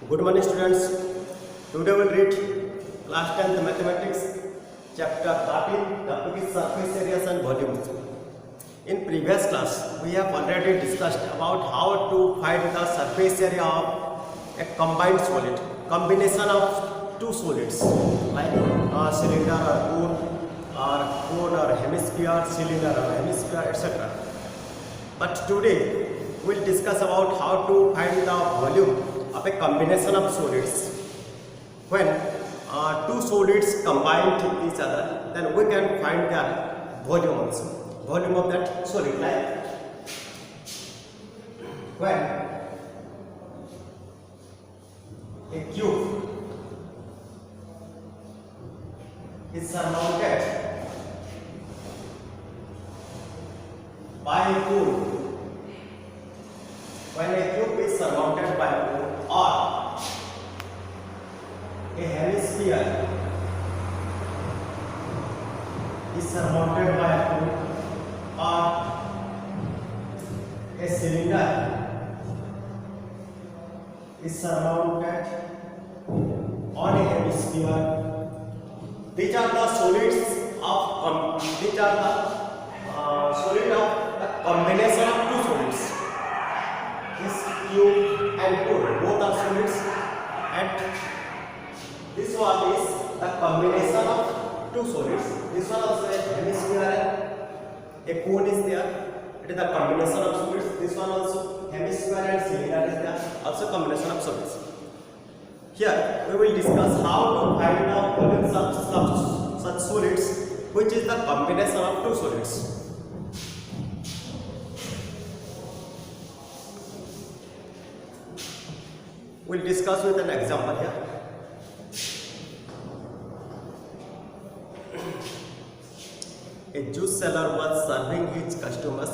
Good morning, students. Today we'll read class 10th mathematics chapter 13. Topic is surface areas and volumes. In previous class, we have already discussed about how to find the surface area of a combined solid, combination of two solids like a cylinder or cone or hemisphere, cylinder or hemisphere, etc. But today we'll discuss about how to find the volume of a combination of solids. When two solids combine with each other, then we can find their volume also. Volume of that solid, like when a cube is surmounted by a cone, when a cube is surmounted by a cone or a hemisphere is surmounted by a cone or a cylinder is surmounted on a hemisphere. These are the solids of solid of the combination of two solids. This cube and cone both are solids, and this one is the combination of two solids. This one also a hemisphere, a cone is there. It is the combination of solids. This one also hemisphere and cylinder is there. Also combination of solids. Here we will discuss how to find the volumes of such solids, which is the combination of two solids. We will discuss with an example here. A juice seller was serving his customers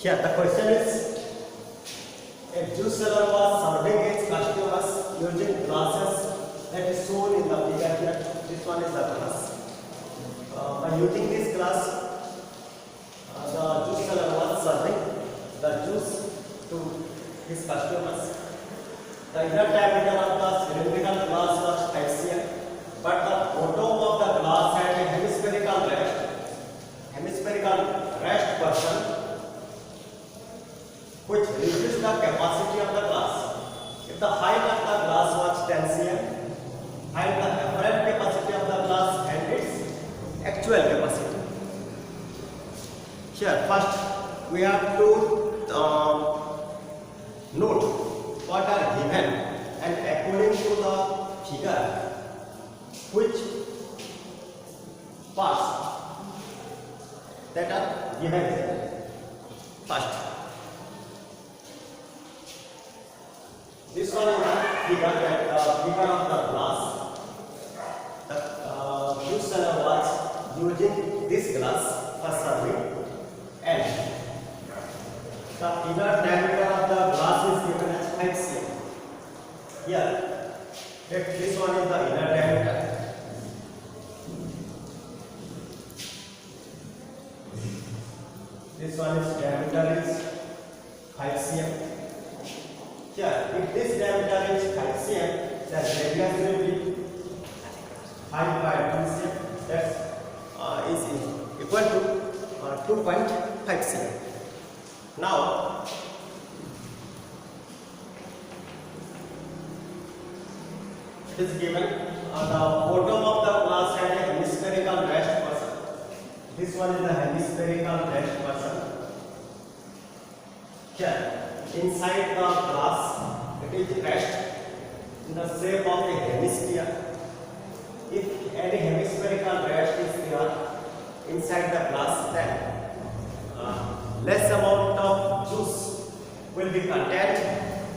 Here the question is, a juice seller was serving its customers using glasses that is shown in the figure here. This one is the glass. By using this glass, the juice seller was serving the juice to his customers. The inner diameter of the cylindrical glass was 5 cm, but the bottom of the glass had a hemispherical rest portion, which reduced the capacity of the glass. If the height of the glass was 10 cm, and the apparent capacity of the glass and its actual capacity. Here, first we have to note what are given, and according to the figure, which parts that are given here. First, this one is the figure of the glass. The juice seller was using this glass for serving, and the inner diameter of the glass is given as 5 cm. Here, if this one is the inner diameter, this one is diameter is 5 cm. Here, if this diameter is 5 cm, then radius will be 5 by 2 cm. That is equal to 2.5 cm. Now, it is given the bottom of the glass had a hemispherical rest portion. This one is the hemispherical rest portion. Here, inside the glass, it is rest in the shape of a hemisphere. If any hemispherical rest is there inside the glass, then less amount of juice will be contained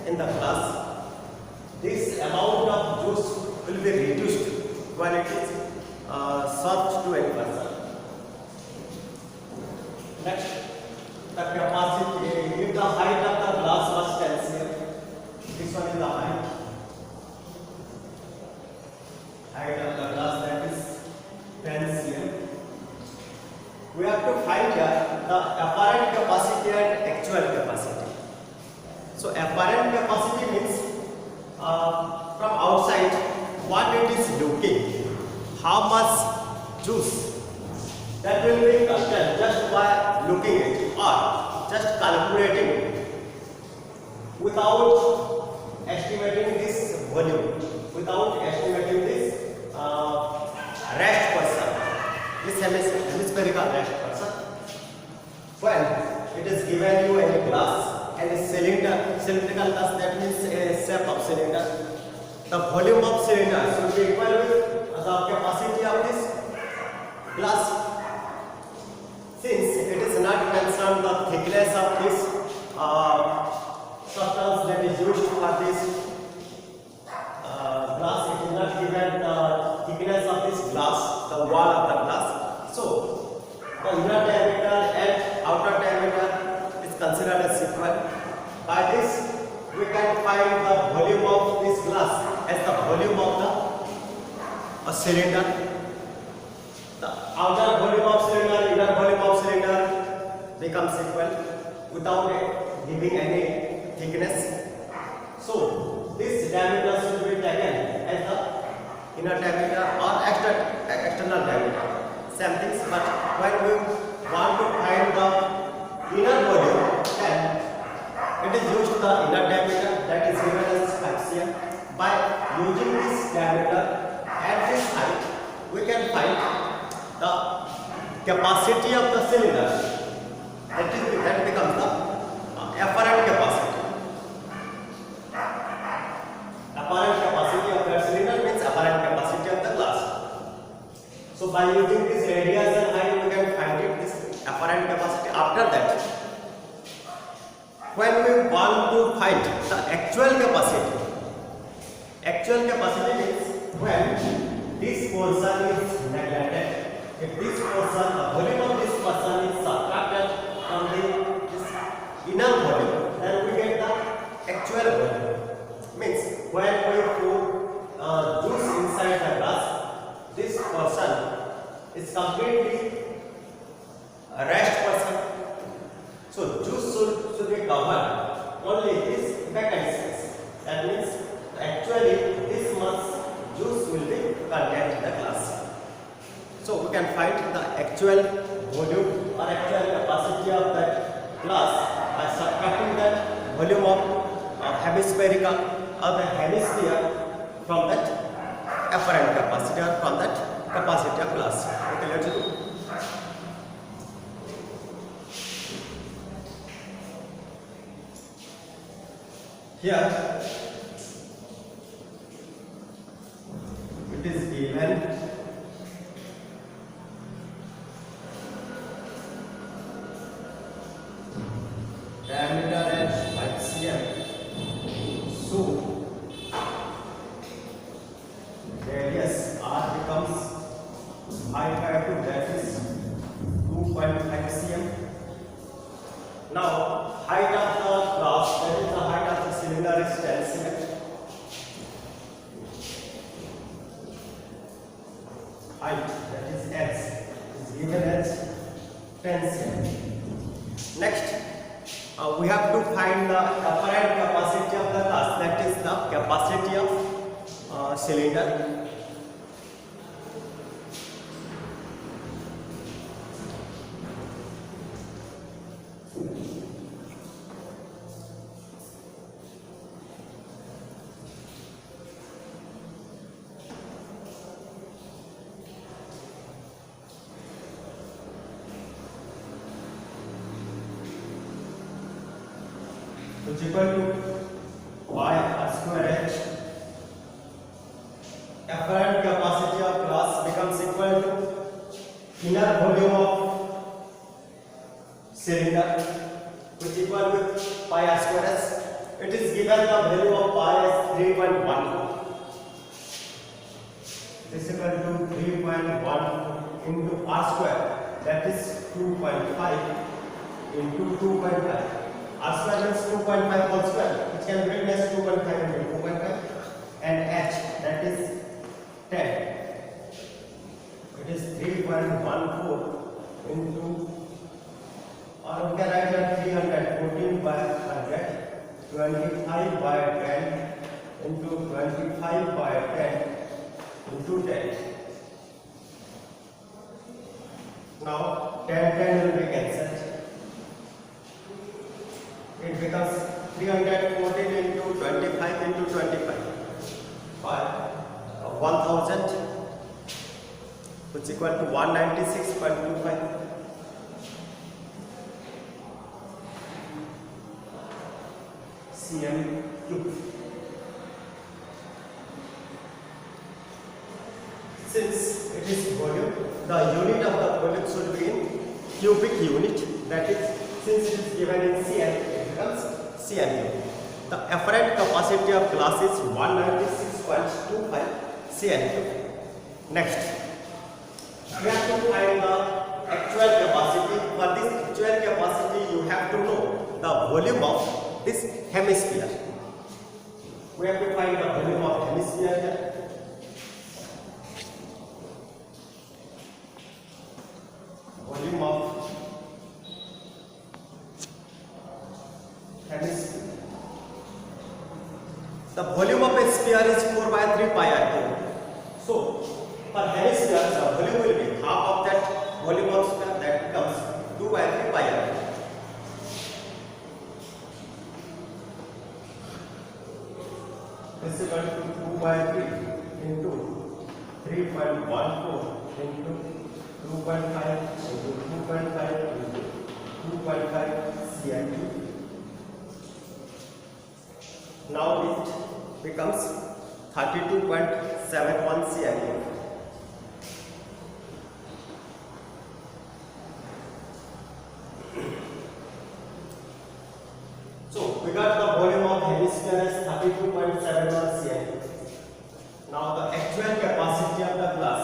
in the glass. This amount of juice will be reduced when it is served to any person. Next, the capacity. If the height of the glass was 10 cm, this one is the height. Height of the glass, that is 10 cm. We have to find the apparent capacity and actual capacity. So apparent capacity means from outside what it is looking, how much juice, that will be constant just by looking at it or just calculating it without estimating this volume, without estimating this rest portion, this hemispherical rest portion. When it is given you a glass and a cylindrical glass, that means a shape of cylinder, the volume of cylinder should be equal with the capacity of this glass. Since it is not concerned the thickness of this substance that is used for this glass, it is not given the thickness of this glass, the wall of the glass. So the inner diameter and outer diameter is considered as equal. By this, we can find the volume of this glass as the volume of the cylinder. The outer volume of cylinder, inner volume of cylinder becomes equal without giving any thickness. So this diameter should be taken as the inner diameter or external diameter. Same things, but when we want to find the inner volume, then it is used the inner diameter, that is given as 5 cm. By using this diameter and this height, we can find the capacity of the cylinder. That becomes the apparent capacity. Apparent capacity of the cylinder means apparent capacity of the glass. So by using this radius and height, we can find it this apparent capacity. After that, when we want to find the actual capacity means when this portion is neglected, if this portion, the volume of this portion is subtracted from this inner volume, then we get the actual volume. Means when we put juice inside the glass, this person is completely a rest person. So juice should be covered only this vacant space. That means actually this much juice will be contained in the glass. So we can find the actual volume or actual capacity of that glass by subtracting the volume of hemispherical or the hemisphere from that apparent capacity or from that capacity of glass. Okay, let's do. Here it is given diameter at 5 cm. So radius r becomes 5/2, that is 2.5 cm. Now height of the glass, that is the height of the cylinder, is 10 cm. Height, that is x, is given as 10 cm. Next, we have to find the apparent capacity of the glass, that is the capacity of cylinder. Which is equal to y r square h. Apparent capacity of glass becomes equal to inner volume of cylinder, which is equal with pi r square h. It is given the value of pi as 3.14. This is equal to 3.1 into r square, that is 2.5 into 2.5. R square means 2.5 whole square, which can be written as 2.5 into 2.5, and h, that is 10. It is 3.14 into, or we can write that 314 by 100, 25 by 10 into 25 by 10 into 10. Now 10 will be cancelled. It becomes 314 into 25 into 25 by 1000, which is equal to 196.25. cm cube. Since it is volume, the unit of the volume should be in cubic unit, that is, since it is given in cm, it becomes cm cube. The apparent capacity of glass is 196.25 cm cube. Next, we have to find the actual capacity. For this actual capacity, you have to know the volume of this hemisphere. We have to find the volume of hemisphere here. Volume of hemisphere. The volume of a sphere is 4/3 pi r cube. So, for hemisphere, the volume will be half of that volume of sphere, that becomes 2/3 pi r cube. This is equal to 2/3 into 3.14 into 2.5 into 2.5 into 2.5 cm cube. Now it becomes 32.71 cm cube. So we got the volume of hemisphere as 32.71 cm cube. Now the actual capacity of the glass.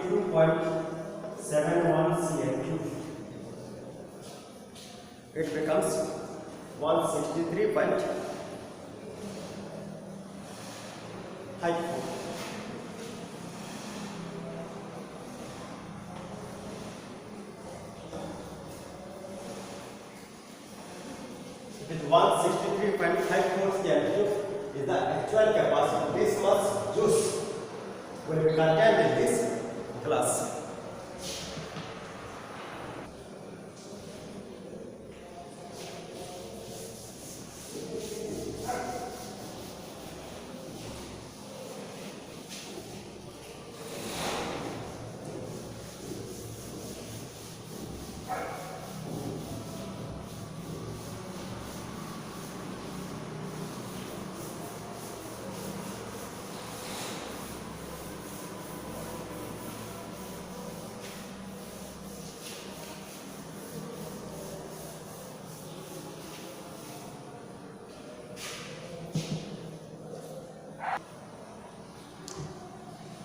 162.71 cm. It becomes 163.54. With 163.54 cm is the actual capacity. This much juice will be contained in this glass.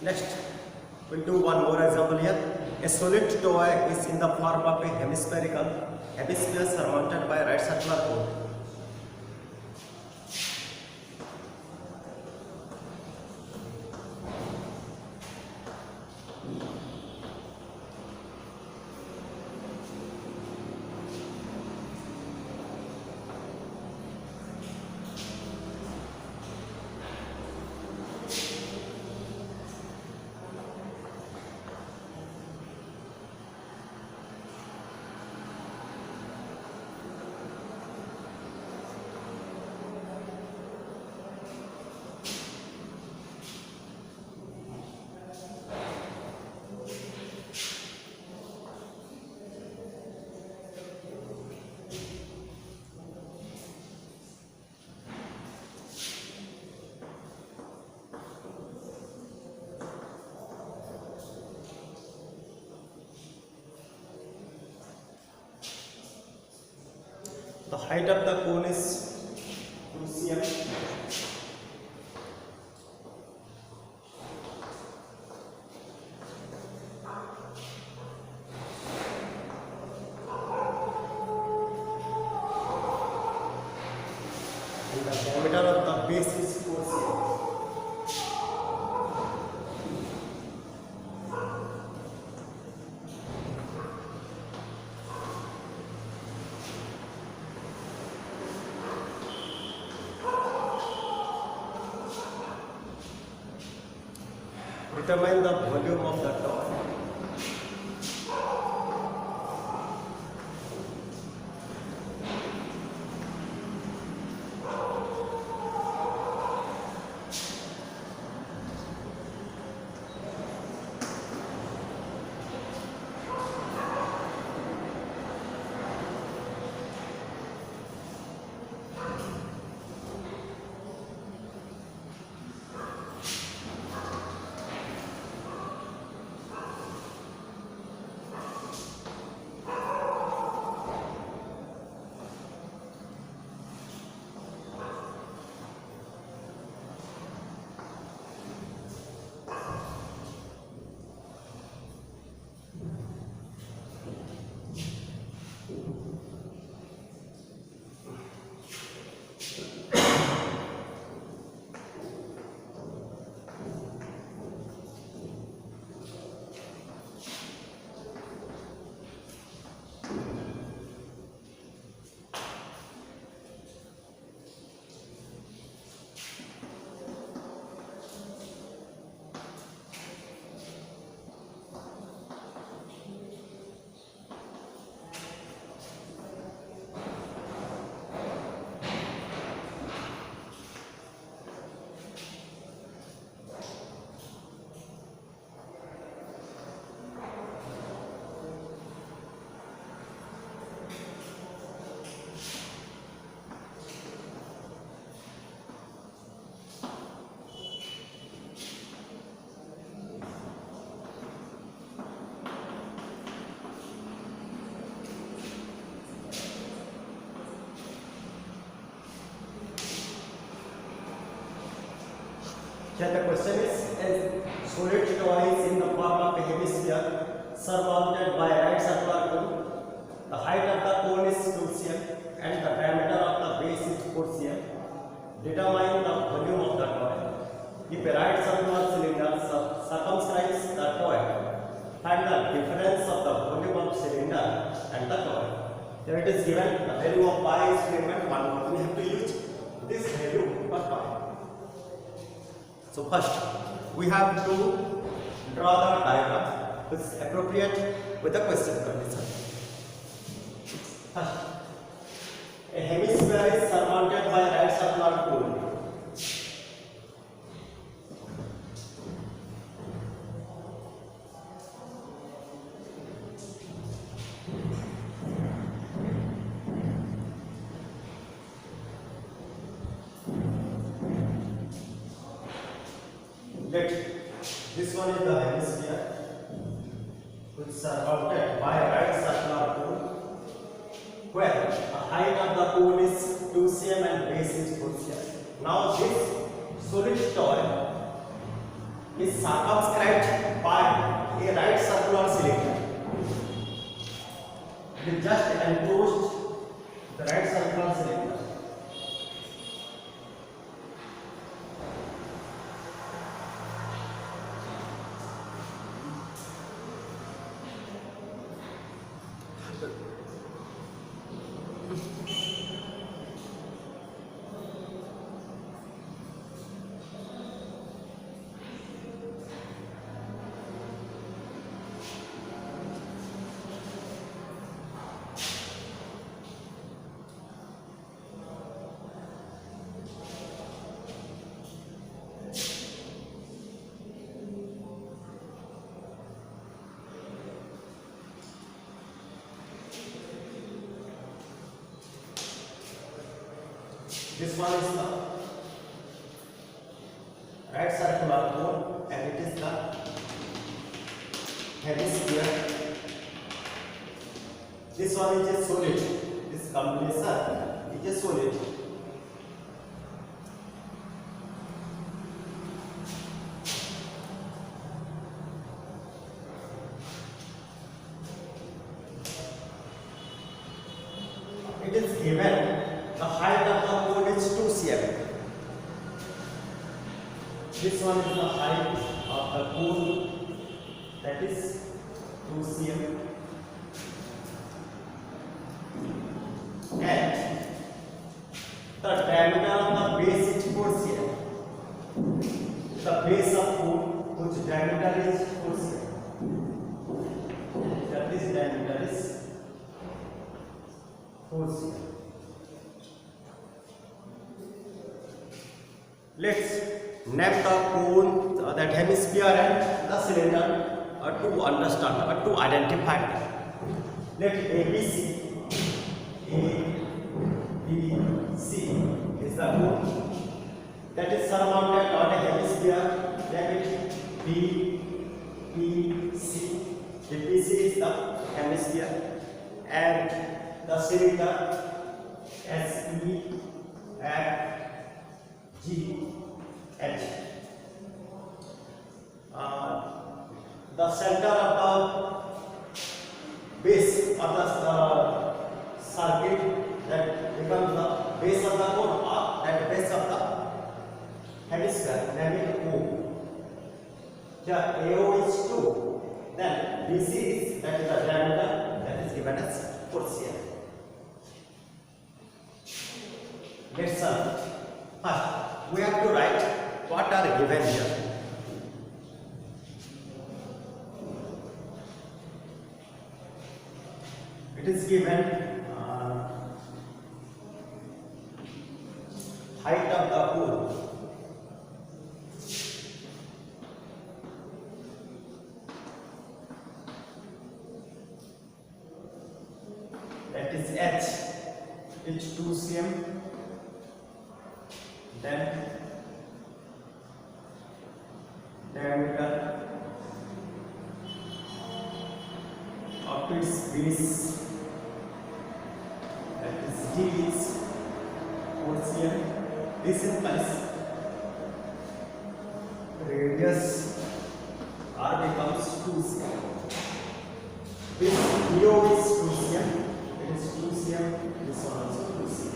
Next, we'll do one more example here. A solid toy is in the form of a hemispherical hemisphere surmounted by a right circular cone. The height of the cone is 2 cm. And the diameter of the base is 4 cm. Determine the volume of the toy. Here the question is, a solid toy is in the form of a hemisphere surmounted by a right circular cone. The height of the cone is 2 cm and the diameter of the base is 4 cm. Determine the volume of the toy. If a right circular cylinder circumscribes the toy, find the difference of the volume of cylinder and the toy. Here it is given the value of pi is 3.1. We have to use this value for toy. So first, we have to draw the diagram which is appropriate with the question condition. First, a hemisphere is surmounted by a right circular cone. This one is the hemisphere which is surrounded by a right circular cone where the height of the cone is 2 cm and base is 4 cm. Now this solid toy is circumscribed by a right circular cylinder. It is just enclosed the right circular cylinder. This one is the right circular cone and it is the hemisphere. This one is a solid. This combination is a solid. It is given the height of the cone is 2 cm. This one is the height of the cone, that is 2 cm. And the diameter of the base is 4 cm. The base of cone, whose diameter is 4 cm. That is diameter is 4 cm. Let's name the cone, that hemisphere and the cylinder to understand or to identify them. Let ABC is the cone that is surmounted on a hemisphere. Then it BPC. The PC is the hemisphere and the cylinder SE and GH. The center of the base of the circuit that becomes the base of the cone or that base of the hemisphere, namely O. Here AO is 2, then BC is, that is the diameter, that is given as 4 cm. Let's first we have to write what are given here. It is given height of the cone, that is H, is 2 cm. Then diameter of its base, that is D, is 4 cm. This implies radius R becomes 2 cm. This EO is 2 cm. It is 2 cm. This one also 2 cm.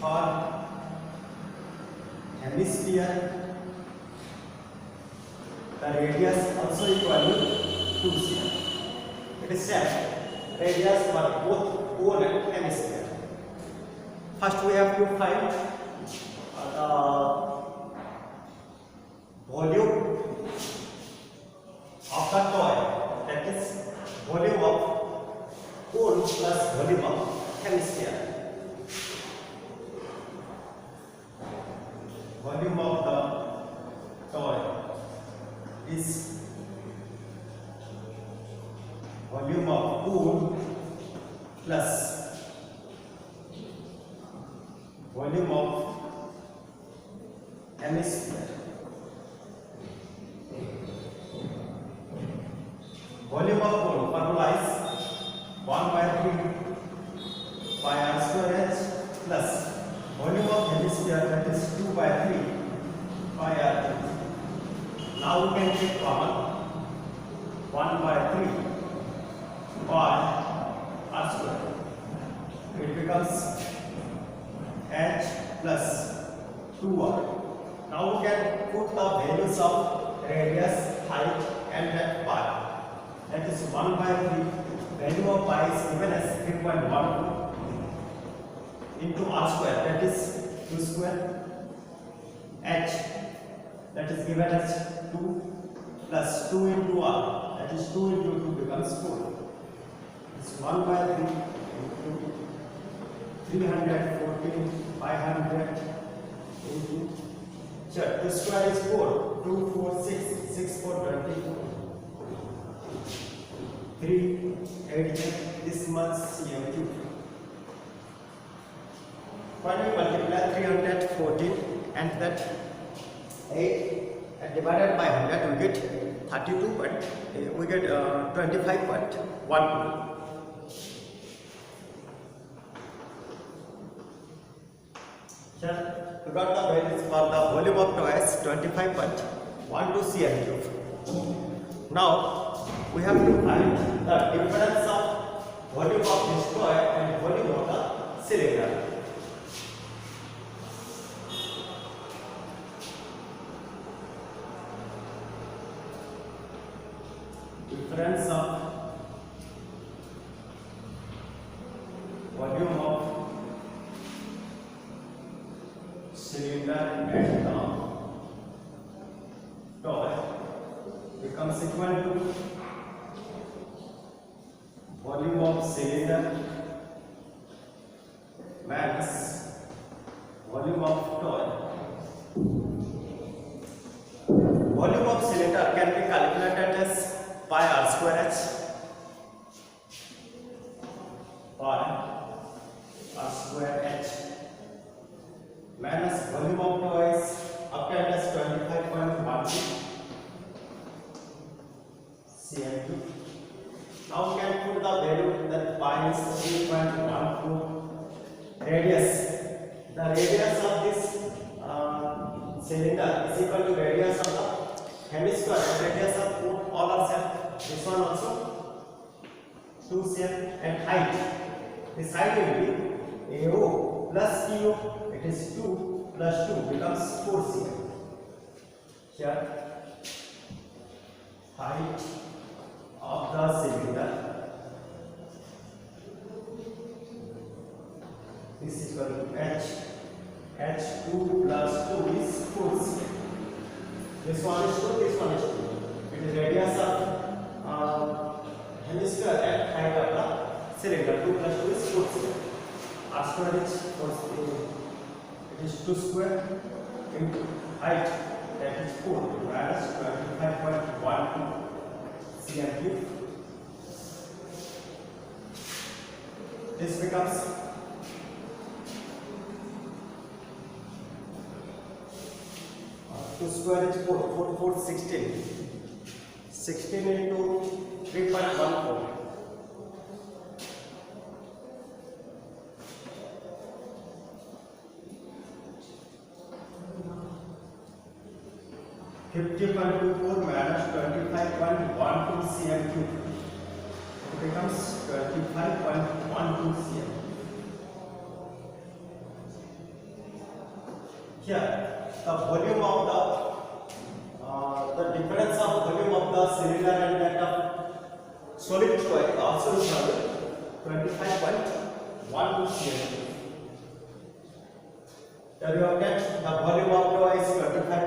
For hemisphere, the radius also equal to 2 cm. It is same radius for both pole and hemisphere. First we have to find the volume of the toy, that is volume of pole plus volume of hemisphere. Volume of the toy is volume of pole plus volume of hemisphere. Volume of pole formula is 1 by 3 pi r square h plus volume of hemisphere, that is 2 by 3 pi r cube. Now we can take common 1 by 3 pi r square. It becomes h plus 2r. Now we can put the values of radius, height and that pi. That is 1 by 3. Value of pi is given as 3.12 into r square, that is 2 square. H, that is given as 2 plus 2 into r, that is 2 into 2 becomes 4. It's 1 by 3 into 314, 500 into, sure, 2 square is 4, 2, 4, 6, 6, 4, 24. 3, 8, this much cm cube. When we multiply 314 and that 8 and divided by 100, we get 32, but we get 25.12. Sure, we got the values for the volume of toy as 25.12 cm cube. Now we have to find the difference of volume of this toy and volume of the cylinder. Difference of volume of cylinder and the toy becomes equal to volume of cylinder minus volume of toy. Volume of cylinder can be calculated as pi r square h. Pi r square h minus volume of toy is obtained as 25.12 cm cube. Now we can put the value that pi is 3.12. Radius, the radius of this cylinder is equal to radius of the hemisphere. Radius of all are same. This one also 2 cm. And height, this height will be AO plus EO. It is 2 plus 2 becomes 4 cm. Here height of the cylinder is equal to h. h2 plus 2 is 4 cm. This one is 2, this one is 2. It is radius of hemisphere and height of the cylinder. 2 plus 2 is 4 cm. R square is 4 cm. It is 2 square into height, that is 4 minus 25.12 cm cube. This becomes 2 square is 4, 4, 16. 16 into 3.14. 50.24 minus 25.12 cm cube. It becomes 25.12 cm. Here, the volume of the difference of volume of the cylinder and that of solid fluid also is 25.12 cm. Here you have that the volume of the is 25.12